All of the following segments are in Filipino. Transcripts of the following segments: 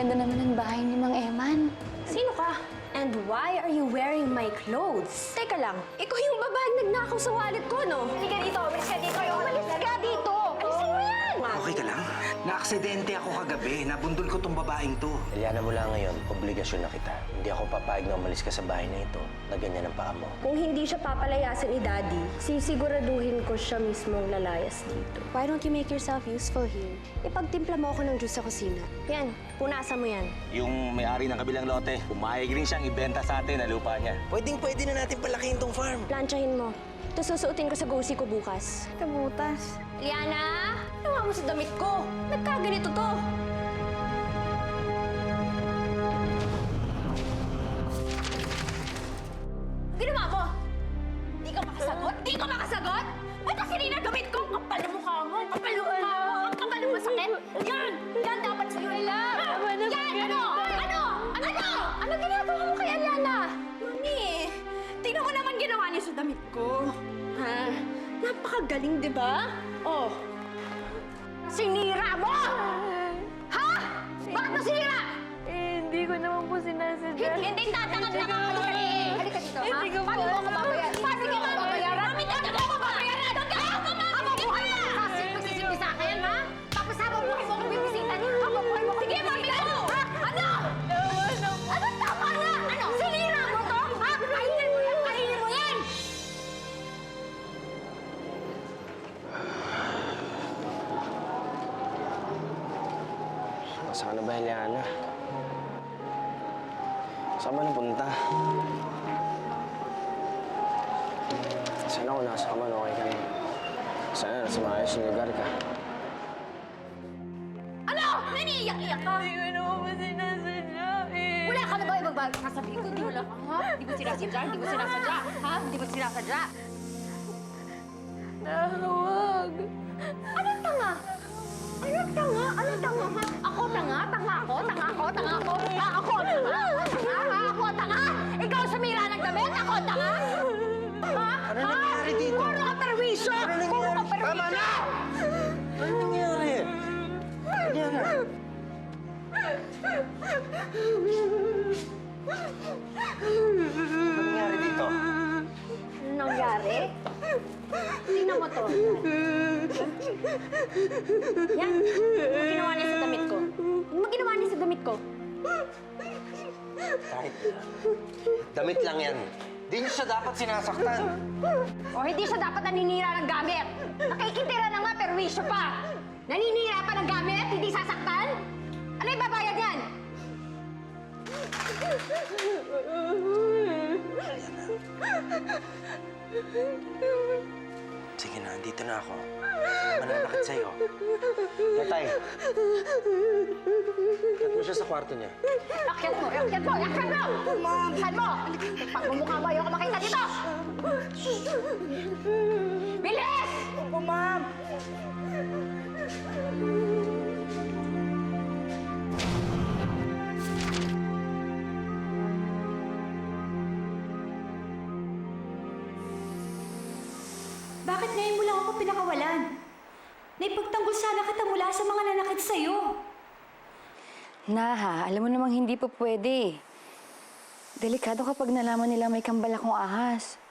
ganda naman ng bahay ni Mang Eman. Sino ka? And why are you wearing my clothes? Teka lang, ikaw yung babaeng nagnakaw sa wallet ko, no? Halika dito, umalis ka dito. Umalis ka dito! Alisin mo yan! Okay ka lang? Na-aksidente ako kagabi. Nabundol ko tong babaeng to. Eliana, mula ngayon, obligasyon na kita. Hindi ako papayag na umalis ka sa bahay na ito na ganyan ang paa mo. Kung hindi siya papalayasan ni Daddy, sisiguraduhin ko siya mismong lalayas dito. Why don't you make yourself useful here? Ipagtimpla mo ako ng juice sa kusina. Yan, punasan mo yan. Yung may-ari ng kabilang lote, pumayag rin siyang ibenta sa atin ang lupa niya. Pwede na natin palakihin tong farm. Planchahin mo. Ito susuotin ko sa gosi ko bukas. Kabutas. Liana! Nawa mo sa damit ko! Nagkaganito to! Ginawa mo? Di ka makasagot? Di ka makasagot? Ito sinina damit ko! Kapal na mukha mo! Kapal na mukha mo! Ang kapal na masakit! Yan! Yan dapat sa'yo! Yan! Ano? Ano? Ano? Ano ginagawa mo kay Aliana? Mami, tingnan ko naman ginawa niya sa damit ko. Ha? Napakagaling, di ba? Oh. Sinira mo! Ha? Bakit mo sinira? Hindi ko naman po sinasadya. Hindi tatangag na mga halika dito, ha? Hindi ko Paano mo ako babayaran? Paano mo ako babayaran? Mami, hindi mo ako babayaran! Ako buhay mo! Magsisimbi sa akin, ha? Tapos habang buhay mo ako bibisita niya. Habang buhay mo ako bibisita. Sige, mami ko! Ha? Ano? Ano? Tama na! Ano? Sinira mo to? Ha? Kainin mo yan! Kainin mo yan! Saan na ba, Eliana? Saan ba napunta? Sana kung nasa ka man, okay ka na. Sana nasa maayos yung lugar ka. Ano? Naniiyak-iyak ka? Hindi ko naman po sinasadya eh. Wala ka na ba ibang sasabihin ko? Hindi wala ka, ha? Hindi mo sinasadya? Hindi mo sinasadya? Ha? Hindi mo sinasadya? Huwag. Anong tanga? Anong tanga? Anong tanga, ha? Ako tanga? Tanga ako? Tanga ako? Tanga ako? Ha? Ako tanga? Tanga? Ha? Ako tanga? Ikaw sumira ng damit? Ako tanga? Ha? Ano nangyari dito? Puro ka perwisyo! Puro ka perwisyo! Tama na! Ano nangyari? Eliana? Ano nangyari dito? Anong nangyari? Tingnan mo to. Yan. Ano ginawa niya sa damit ko? Ano ginawa niya sa damit ko? Kahit damit lang yan. Di niyo siya dapat sinasaktan. O hindi siya dapat naninira ng gamit. Nakikitira na nga, perwisyo pa. Naninira pa ng gamit, hindi sasaktan? Ano yung babayad yan? Sige na, andito na ako. Mananakit sa'yo. Tatay. Kat mo siya sa kwarto niya. Akyat mo! Akyat mo! Akyat mo! Saan mo? Pagmumukha mo, ayoko makita dito! Bilis! Opo, ma'am! Bakit ngayon mo lang ako pinakawalan? Naipagtanggol sana kita mula sa mga nanakit sa'yo. Naha, alam mo namang hindi po pwede. Delikado kapag nalaman nila may kambal akong ahas.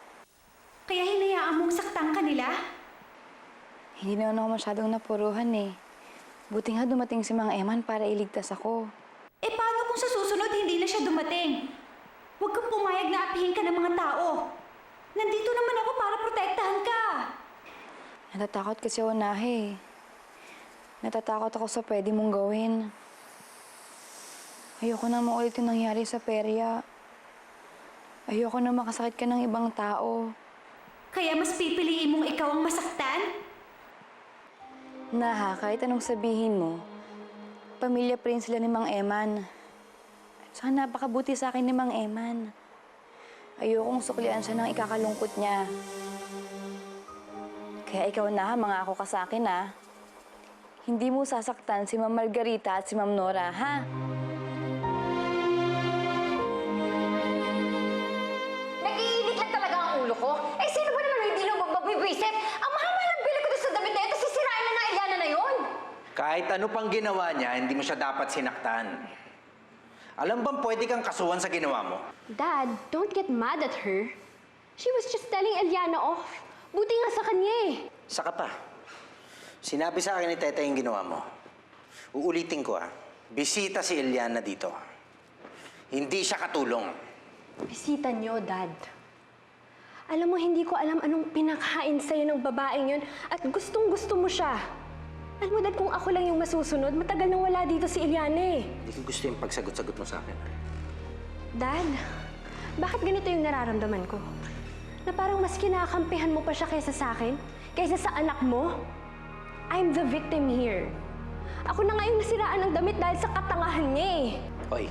Kaya hinayaan mong saktan ka nila? Hindi naman ako masyadong napuruhan eh. Buti nga dumating si Mang Eman para iligtas ako. Eh paano kung sa susunod hindi na siya dumating? Huwag kang pumayag na apihin ka ng mga tao. Nandito naman ako para protektahan ka. Natatakot kasi ako, Nahe. Natatakot ako sa pwede mong gawin. Ayoko na maulit yung nangyari sa perya. Ayoko na makasakit ka ng ibang tao. Kaya mas pipiliin mong ikaw ang masaktan? Naha, kahit anong sabihin mo, pamilya pa rin sila ni Mang Eman. Saka napakabuti sa akin ni Mang Eman. Ayokong suklian siya ng ikakalungkot niya. Kaya ikaw na, mga ako ka sa akin, ha? Hindi mo sasaktan si Ma'am Margarita at si Ma'am Nora, ha? Nag-iinit lang talaga ang ulo ko. Eh, sino ba naman hindi lang magbibwisit? Ang mahal ng bili ko doon sa damit na ito, sisirain na ng Eliana na yun. Kahit ano pang ginawa niya, hindi mo siya dapat sinaktan. Alam bang pwede kang kasuhan sa ginawa mo? Dad, don't get mad at her. She was just telling Eliana off. Buti nga sa kanya eh. Saka pa. Sinabi sa akin ni Tete yung ginawa mo. Uulitin ko bisita si Eliana dito. Hindi siya katulong. Bisita niyo, Dad. Alam mo, hindi ko alam anong pinakain sa'yo ng babaeng yun at gustong-gusto mo siya. Alam mo, Dad, kung ako lang yung masusunod, matagal nang wala dito si Eliana eh. Hindi ko gusto yung pagsagot-sagot mo sa akin. Dad, bakit ganito yung nararamdaman ko? Na parang mas kinakampihan mo pa siya kaysa sa akin? Kaysa sa anak mo? I'm the victim here. Ako na nga yung nasiraan ng damit dahil sa katangahan niya eh. Hoy,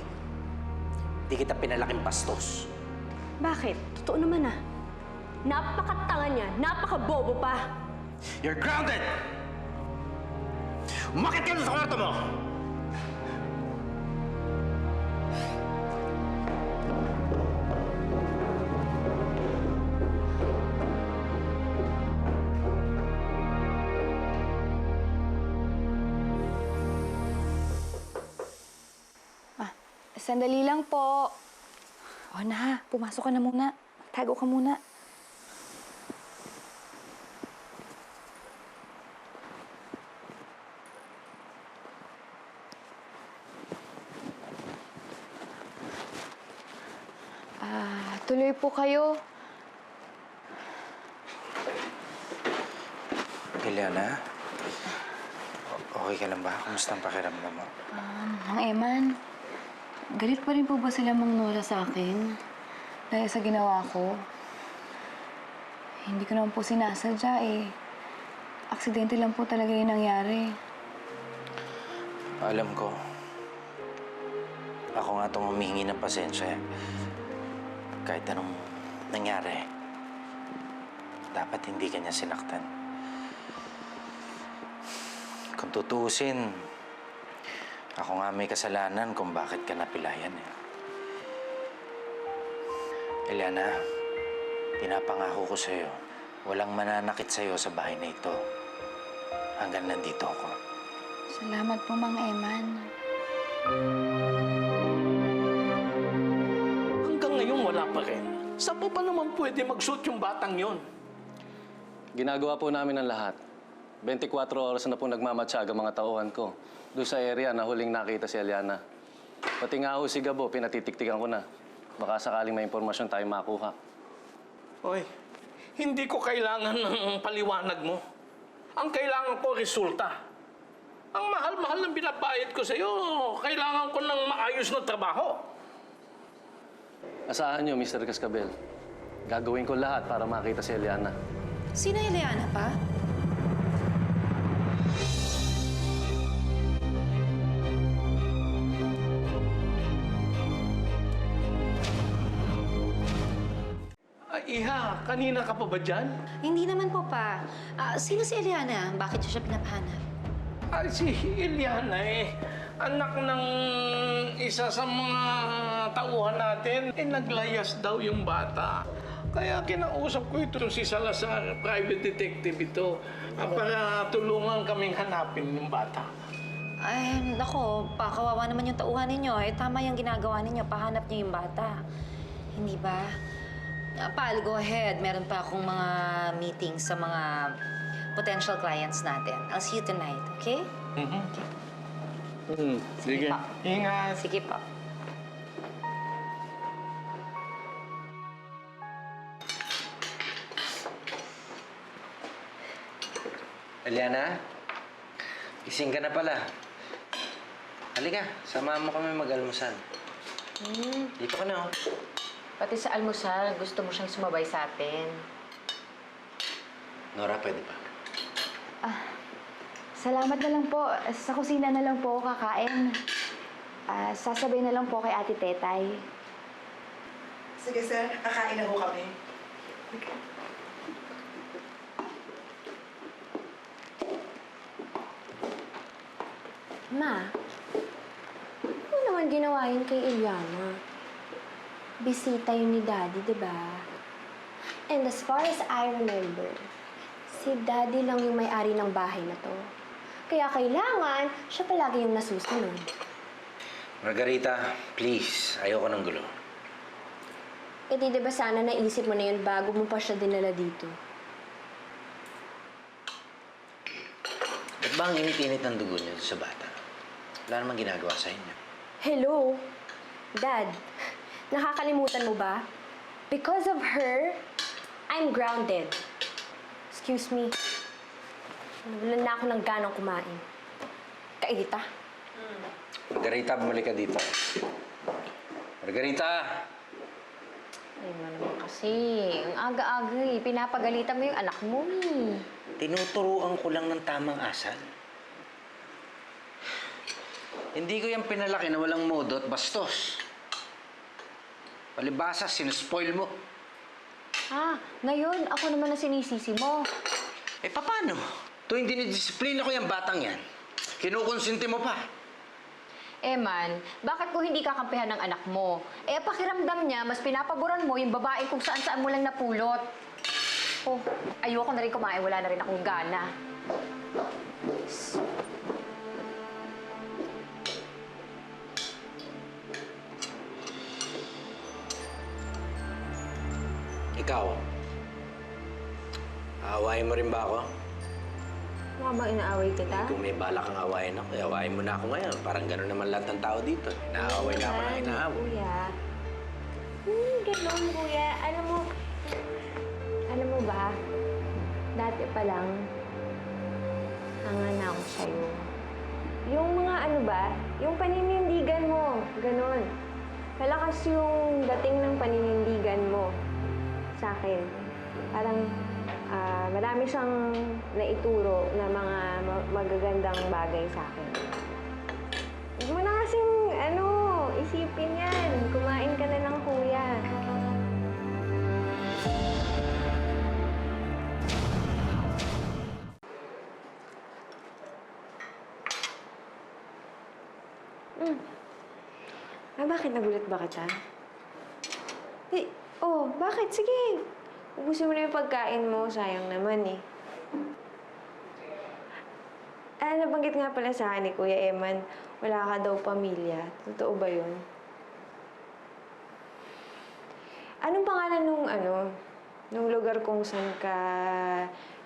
di kita pinalaking bastos. Bakit? Totoo naman ah. Napakatanga niya, napakabobo pa. You're grounded! Umakit ka sa kwarto mo! Sandali lang po. O na, pumasok ka na muna. Tago ka muna. Tuloy po kayo. Eliana, okay ka lang ba? Kumusta ang pakiramdam mo? Mang Eman, galit pa rin po ba sila Mang Nora sa akin? Dahil sa ginawa ko? Hindi ko naman po sinasadya eh. Aksidente lang po talaga yung nangyari. Alam ko. Ako nga itong humihingi ng pasensya. Kahit anong nangyari, dapat hindi ka niya sinaktan. Kung tutuusin, ako nga may kasalanan kung bakit ka napilayan eh. Eliana, pinapangako ko sa'yo, walang mananakit sa'yo sa bahay na ito. Hanggang nandito ako. Salamat po, Mang Eman. Hanggang ngayon wala pa rin. Saan pa naman pwede mag-shoot yung batang yon? Ginagawa po namin ang lahat. 24 oras na po nagmamatsaga mga tauhan ko. Doon sa area na huling nakita si Eliana. Pati nga ho si Gabo, pinatitiktikan ko na. Baka sakaling may impormasyon tayo makuha. Oy, hindi ko kailangan ng paliwanag mo. Ang kailangan ko, resulta. Ang mahal-mahal ng binabayad ko sa'yo, kailangan ko ng maayos na trabaho. Asahan niyo, Mr. Cascabel. Gagawin ko lahat para makita si Eliana. Sino Eliana pa? Ay, Iha, kanina ka pa ba dyan? Hindi naman po pa. Sino si Eliana? Bakit siya pinapahanap? Ay, si Eliana anak ng isa sa mga tauhan natin. Naglayas daw yung bata. Kaya kinausap ko ito si Salazar, private detective ito, para tulungan kaming hanapin yung bata. Ay, nako, kawawa naman yung tauhan ninyo. Tama yung ginagawa ninyo. Pahanap niyo yung bata. Hindi ba? Pal, go ahead. Meron pa akong mga meetings sa mga potential clients natin. I'll see you tonight, okay? Sige. pa. Ingat. Sige pa. Eliana, gising ka na pala. Halika, samahan mo kami mag-almusal. Dito ka na, oh. Pati sa almusal, gusto mo siyang sumabay sa atin. Nora, pwede ba? Salamat na lang po. Sa kusina na lang po ako kakain. Sasabay na lang po kay Ate Tetay. Sige, sir. Kakain na ho kami. Ma, ano naman ginawa yun kay Eliana? Bisita yun ni Daddy, di ba? And as far as I remember, si Daddy lang yung may-ari ng bahay na to. Kaya kailangan, siya palagi yung nasusunod. Margarita, please. Ayoko ng gulo. Eh di ba sana naisip mo na yun bago mo pa siya dinala dito? Ba't ba ang init-init ng dugo niyo sa bata? Wala namang ginagawa sa inyo. Hello? Dad, nakakalimutan mo ba? Because of her, I'm grounded. Excuse me. Nawalan na ako ng ganang kumain. Kairita. Margarita, bumalik ka dito. Margarita! Ay, naman kasi. Ang aga-aga eh. Pinapagalitan mo yung anak mo eh. Tinuturuan ko lang ng tamang asal. Hindi ko yung pinalaki na walang modo at bastos. Palibasa, sinuspoil mo. Ngayon, ako naman ang sinisisi mo. Eh, paano? Tuwing dinidisiplina ko yung batang yan, kinukonsinti mo pa. Man, bakit ko hindi kakampihan ng anak mo? Pakiramdam niya, mas pinapaboran mo yung babae kung saan-saan mo lang napulot. Oh, ayoko na rin kumain. Wala na rin akong gana. Ikaw, aawayin mo rin ba ako? Mukha bang inaaway kita? Kung may bala kang awayin ako, awayin mo na ako ngayon. Parang gano'n naman lahat ng tao dito. Inaaway na ako ng inaaway. Kuya. Ganun, kuya. Alam mo ba, dati pa lang, hanga na ako sa'yo. Yung mga ano ba, yung paninindigan mo, ganun. Malakas yung dating ng paninindigan mo sa akin. Parang marami siyang naituro na mga magagandang bagay sa akin. Huwag mo na kasing, isipin yan. Kumain ka na lang, kuya. Bakit nagulat ba kita? Bakit? Sige. Ubusin mo na yung pagkain mo. Sayang naman eh. Nabanggit nga pala sa akin ni Kuya Eman, wala ka daw pamilya. Totoo ba yun? Anong pangalan nung lugar kung saan ka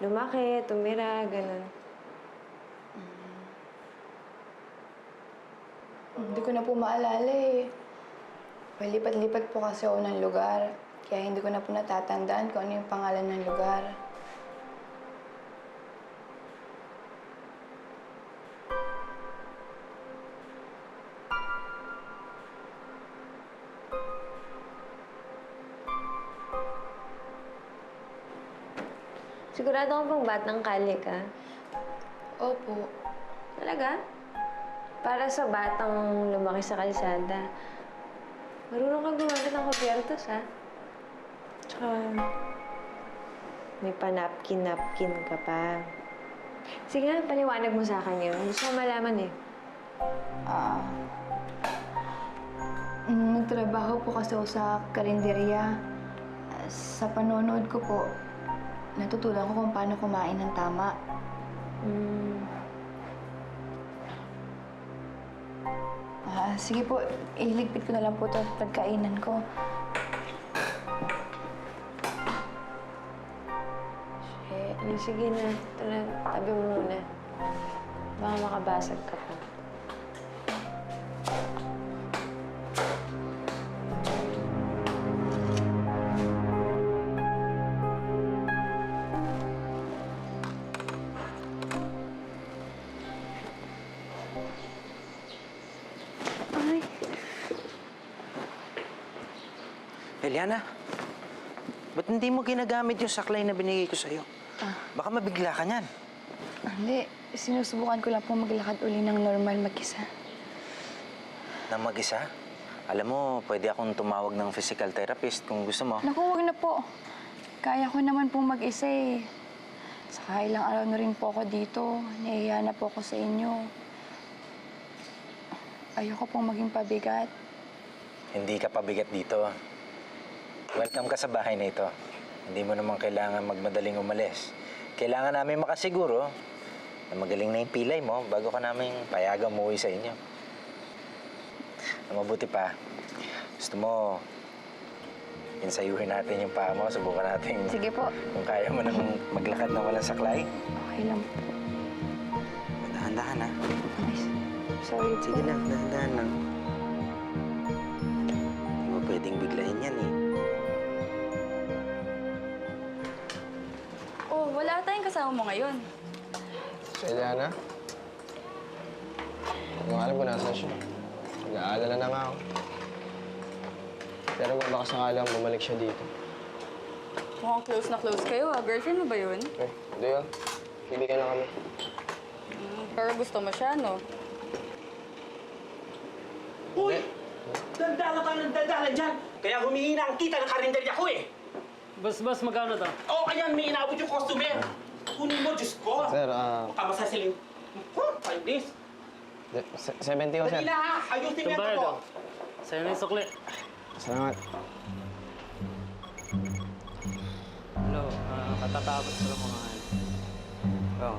lumaki, tumira, ganun? Hindi ko na po maalala eh. Palipat-lipat po kasi ako ng lugar. Kaya hindi ko na po natatandaan kung ano yung pangalan ng lugar. Sigurado ka bang batang kali ka? Opo. Talaga? Para sa batang lumaki sa kalsada, marunong kang gumamit ng kopyertos, ha? Tsaka, may panapkin-napkin ka pa. Sige nga, paliwanag mo sa akin yun. Gusto ko malaman eh. Nagtrabaho po kasi ako sa karinderya. Sa panonood ko po, natutunan ko kung paano kumain ng tama. Sige po, iligpit ko na lang po ito at pagkainan ko. Sige na. Ito na, tabi mo muna. Baka makabasag ka pa. Eliana, ba't hindi mo ginagamit yung saklay na binigay ko sa'yo? Baka mabigla ka niyan. Hindi, sinusubukan ko lang po maglakad uli ng normal mag-isa. Nang mag-isa? Alam mo, pwede akong tumawag ng physical therapist kung gusto mo. Naku, huwag na po. Kaya ko naman po mag-isa eh. Saka ilang araw na rin po ako dito. Nahihiya na po ako sa inyo. Ayoko pong maging pabigat. Hindi ka pabigat dito. Welcome ka sa bahay na ito. Hindi mo naman kailangan magmadaling umalis. Kailangan namin makasiguro na magaling na yung pilay mo bago ka namin payagang umuwi sa inyo. Mabuti pa. Gusto mo, insayuhin natin yung paa mo. Subukan natin. Sige po. Kung kaya mo nang maglakad na walang saklay. Okay lang po. Dahan-dahan, ha? Ay, sorry. Sige lang, dahan-dahan lang. Hindi mo pwedeng biglayin yan, eh. Oh, wala tayong kasama mo ngayon. Si Eliana? Hindi ko alam kung nasan siya. Nag-aalala na nga ako. Pero kung baka sakalang bumalik siya dito. Mukhang close na close kayo, ah. Girlfriend mo ba yun? Eh, hindi ah. Kaibigan na kami. Pero gusto mo siya, no? Uy! Dandala ka ng dandala dyan! Kaya humingi na ang kita ng karinderya ko eh! Boss, magkano to? Oh, ayan, may inabot yung customer! Kunin mo, Diyos ko! Sir, Baka masasiling. Huh, 5 days. 70 ko, sir. Dali na ha! Ayusin mo yan Bayad, ako! oh. Sa'yo na yung sukli. Salamat. Hello, katatapos ko lang kumain. Oo.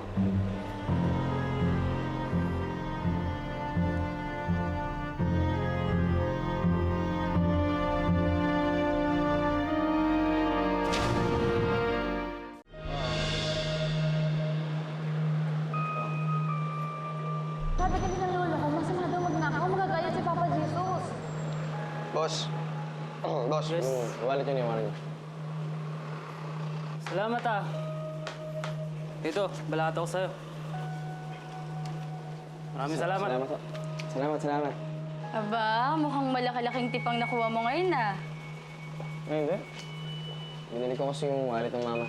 Sabi kasi ng lolo ko, masama daw magnakaw, magagayat si Papa Jesus. Boss. Boss, Yes. wallet yun yung wallet niyo. Salamat ah. Dito, balakat ako sa'yo. Maraming salamat. Salamat po. Salamat. Aba, mukhang malaki-laking tipang nakuha mo ngayon, ah. Ay, hindi. Binili ko kasi yung wallet ng mama.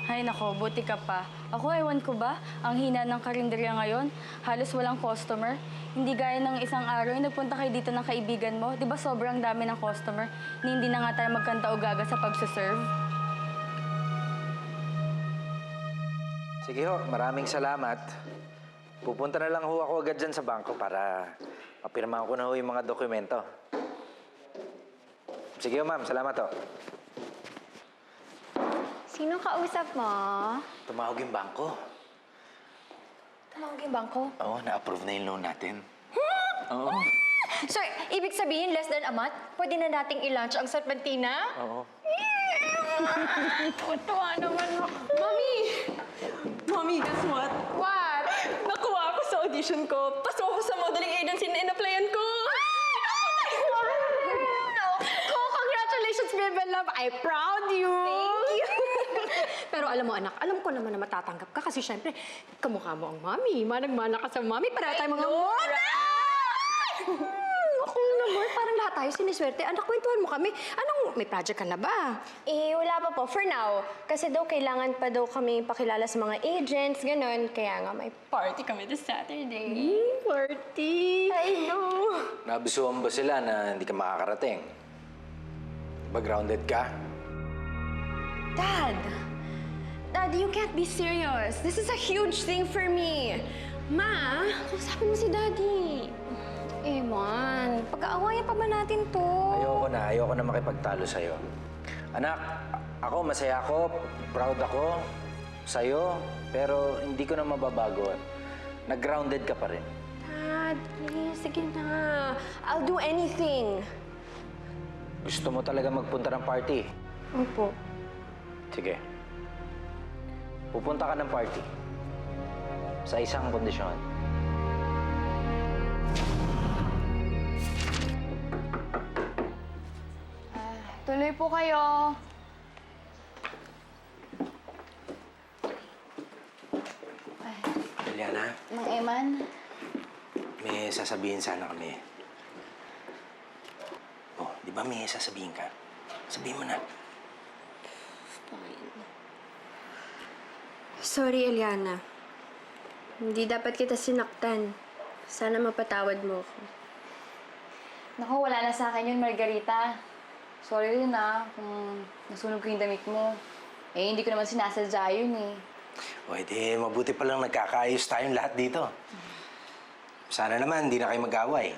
Ay nako, buti ka pa. Ako, ewan ko ba, ang hina ng karinderya ngayon, halos walang customer. Hindi gaya ng isang araw, yung nagpunta kayo dito ng kaibigan mo. Di ba sobrang dami ng customer, ni hindi na nga tayo magkanta o gaga sa pagsaserve? Sige ho, maraming salamat. Pupunta na lang ho ako agad dyan sa bangko para mapirmahan ko na ho yung mga dokumento. Sige ho, ma'am. Salamat ho. Sino kausap mo? Tumawag yung bangko. Tumawag yung bangko. Oo, na-approve na yung loan natin. Oo. Sir, ibig sabihin less than a month, pwede na nating i-launch ang Serpentina? Oo. Tuwa naman ako. Mommy, guess what? What? Nakuha ako sa audition ko. Pasok ako sa modeling agency na in-applyan ko. Oh, congratulations, baby love. I'm proud you. Thank you. Pero alam mo anak, alam ko naman na matatanggap ka kasi syempre, kamukha mo ang mami. Manang-mana ka sa mami. Para tayo mga Ako naman, parang lahat tayo siniswerte. Anak, kwentuhan mo kami. Anong, may project ka na ba? Wala pa po, for now. Kasi daw, kailangan pa daw kami pakilala sa mga agents, ganun. Kaya nga, may party kami this Saturday. Party. I know. Nabisuhan ba sila na hindi ka makakarating? Ba grounded ka? Dad! Dad, you can't be serious. This is a huge thing for me. Ma, kausapin mo si Daddy. Man, pag-aawayan pa ba natin to? Ayoko na makipagtalo sa'yo. Anak, ako masaya ako, proud ako sa'yo, pero hindi ko na mababago. Nag-grounded ka pa rin. Dad, please, sige na. I'll do anything. Gusto mo talaga magpunta ng party? Opo. Sige. Pupunta ka ng party. Sa isang kondisyon. Tuloy po kayo. Eliana, Mang Eman, may sasabihin sana kami. Oh, di ba may sasabihin ka? Sabihin mo na. Sorry, Eliana. Hindi dapat kita sinaktan. Sana mapatawad mo ako. naku, wala na sa akin yun, Margarita. Sorry rin kung nasunog ko yung damit mo. Eh, hindi ko naman sinasadya yun eh. O, edi mabuti palang nagkakaayos tayong lahat dito. Sana naman, hindi na kayo mag-away.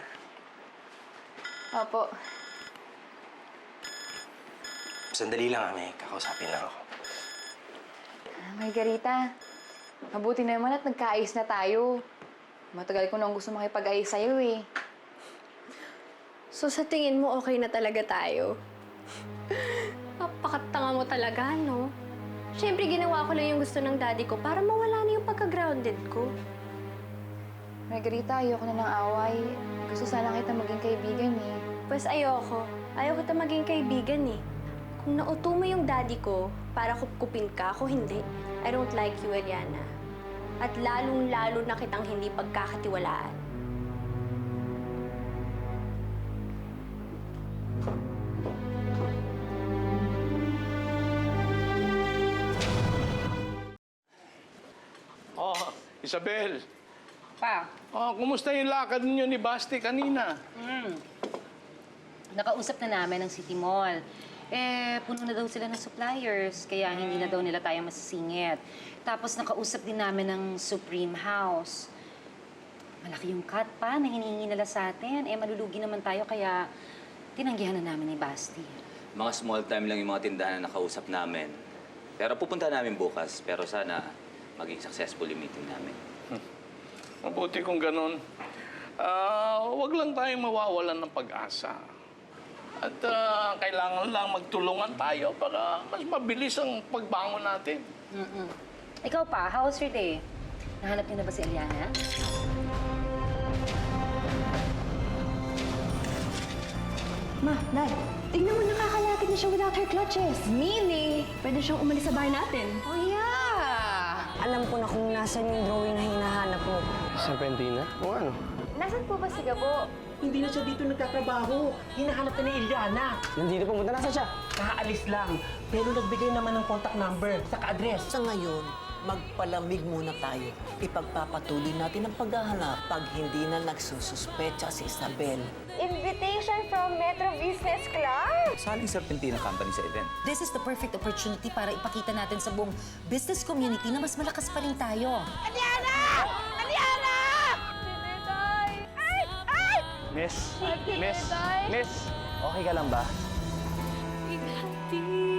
Opo. Sandali lang, may kakausapin lang ako. Margarita, mabuti naman at nagkaayos na tayo. Matagal ko nang gusto makipag-ayos sa'yo eh. So sa tingin mo okay na talaga tayo? Napakatanga mo talaga, no? Siyempre, ginawa ko lang yung gusto ng daddy ko para mawala na yung pagka-grounded ko. Margarita, ayoko na ng away. Gusto sana kita maging kaibigan eh. Pues ayoko. Ayaw kita maging kaibigan eh. Kung nauto mo yung daddy ko para kupkupin ka, ako hindi. I don't like you, Eliana. At lalong-lalo na kitang hindi pagkakatiwalaan. Oh, Isabel. Pa, Kumusta yung lakad ninyo ni Basti kanina? Nakausap na namin ng City Mall. Puno na daw sila ng suppliers, kaya hindi na daw nila tayo masisingit. Tapos nakausap din namin ng Supreme House. Malaki yung cut pa na hinihingi nila sa atin. Malulugi naman tayo, kaya tinanggihan na namin ni Basti. Mga small time lang yung mga tindahan na nakausap namin. Pero pupunta namin bukas. Pero sana maging successful yung meeting namin. Mabuti kung ganun. Huwag lang tayong mawawalan ng pag-asa. At kailangan lang magtulungan tayo para mas mabilis ang pagbangon natin. Ikaw pa, how was your day? Nahanap niyo na ba si Eliana? Ma, Dad, tignan mo nakakalapit na siya without her clutches. Meaning, pwede siyang umalis sa bahay natin. Oh, yeah! alam ko na kung nasan yung drawing na hinahanap mo. Serpentina? O ano? Nasaan po ba si Gabo? Hindi na siya dito nagtatrabaho. Hinahanap na ni Eliana. Nandito pumunta. Nasaan siya? Kakaalis lang. Pero nagbigay naman ng contact number sa address. Sa ngayon, magpalamig muna tayo. Ipagpapatuloy natin ang paghahanap pag hindi na nagsususpecha si Isabel. Invitation from Metro Business Club! Saling Serpentina Company sa event. This is the perfect opportunity para ipakita natin sa buong business community na mas malakas pa rin tayo. Eliana! Eliana! Ay! Ay! Miss? Okay ka lang ba? Igati.